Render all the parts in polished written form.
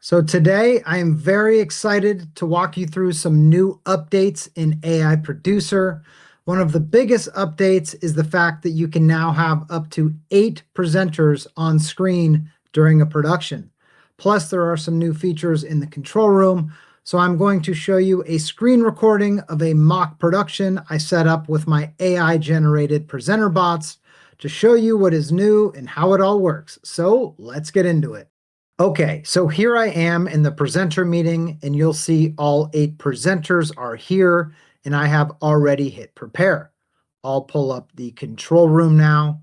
So today I am very excited to walk you through some new updates in AI Producer. One of the biggest updates is the fact that you can now have up to 8 presenters on screen during a production. Plus, there are some new features in the control room. So I'm going to show you a screen recording of a mock production I set up with my AI-generated presenter bots to show you what is new and how it all works. So let's get into it. Okay, so here I am in the presenter meeting, and you'll see all 8 presenters are here, and I have already hit prepare. I'll pull up the control room now.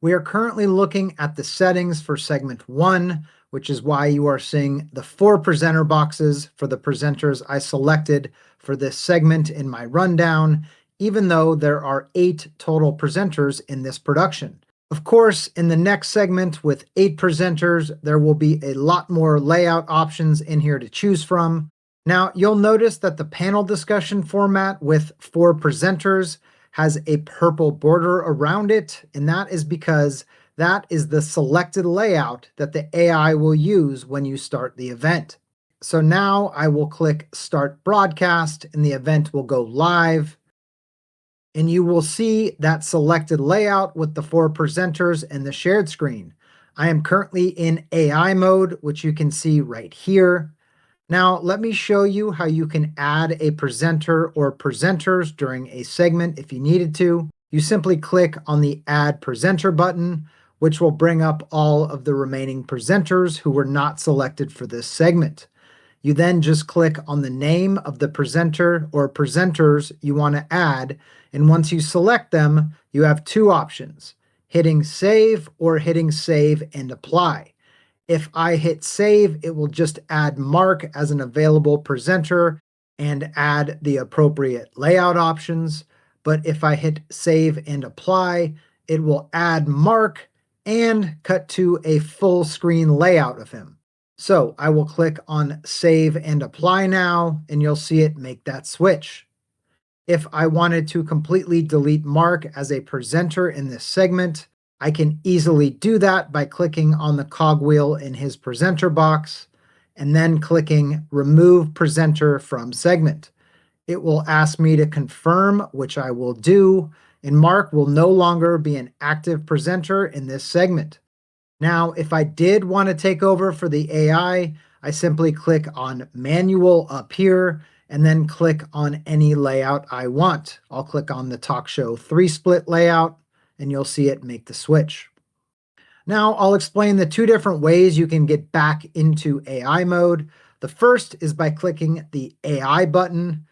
We are currently looking at the settings for segment 1, which is why you are seeing the 4 presenter boxes for the presenters I selected for this segment in my rundown, even though there are 8 total presenters in this production. Of course, in the next segment with 8 presenters, there will be a lot more layout options in here to choose from. Now, you'll notice that the panel discussion format with 4 presenters has a purple border around it, and that is because that is the selected layout that the AI will use when you start the event. So now I will click Start Broadcast, and the event will go live. And you will see that selected layout with the 4 presenters and the shared screen. I am currently in AI mode, which you can see right here. Now, let me show you how you can add a presenter or presenters during a segment if you needed to. You simply click on the Add Presenter button, which will bring up all of the remaining presenters who were not selected for this segment. You then just click on the name of the presenter or presenters you want to add, and once you select them, you have 2 options, hitting Save or hitting Save and Apply. If I hit Save, it will just add Mark as an available presenter and add the appropriate layout options, but if I hit Save and Apply, it will add Mark and cut to a full screen layout of him. So I will click on Save and Apply now, and you'll see it make that switch. If I wanted to completely delete Mark as a presenter in this segment, I can easily do that by clicking on the cogwheel in his presenter box, and then clicking Remove Presenter from Segment. It will ask me to confirm, which I will do, and Mark will no longer be an active presenter in this segment. Now, if I did want to take over for the AI, I simply click on Manual up here and then click on any layout I want. I'll click on the Talk Show 3-split layout and you'll see it make the switch. Now, I'll explain the 2 different ways you can get back into AI mode. The first is by clicking the AI button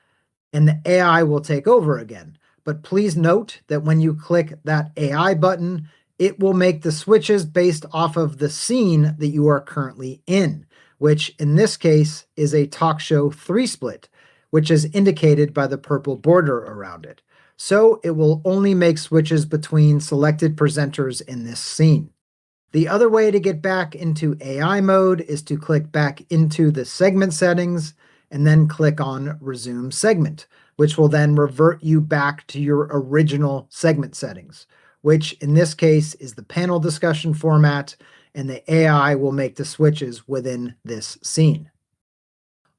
and the AI will take over again. But please note that when you click that AI button, it will make the switches based off of the scene that you are currently in, which in this case is a Talk Show 3-split, which is indicated by the purple border around it. So it will only make switches between selected presenters in this scene. The other way to get back into AI mode is to click back into the segment settings and then click on Resume Segment, which will then revert you back to your original segment settings, which in this case is the panel discussion format, and the AI will make the switches within this scene.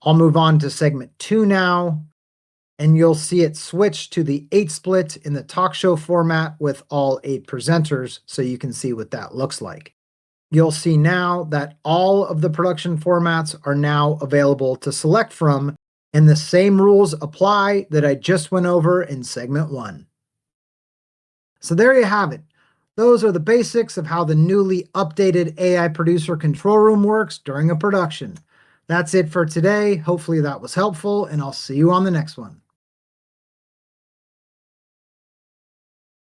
I'll move on to segment 2 now, and you'll see it switch to the 8-split in the talk show format with all 8 presenters, so you can see what that looks like. You'll see now that all of the production formats are now available to select from, and the same rules apply that I just went over in segment 1. So there you have it. Those are the basics of how the newly updated AI Producer control room works during a production. That's it for today. Hopefully that was helpful, and I'll see you on the next one.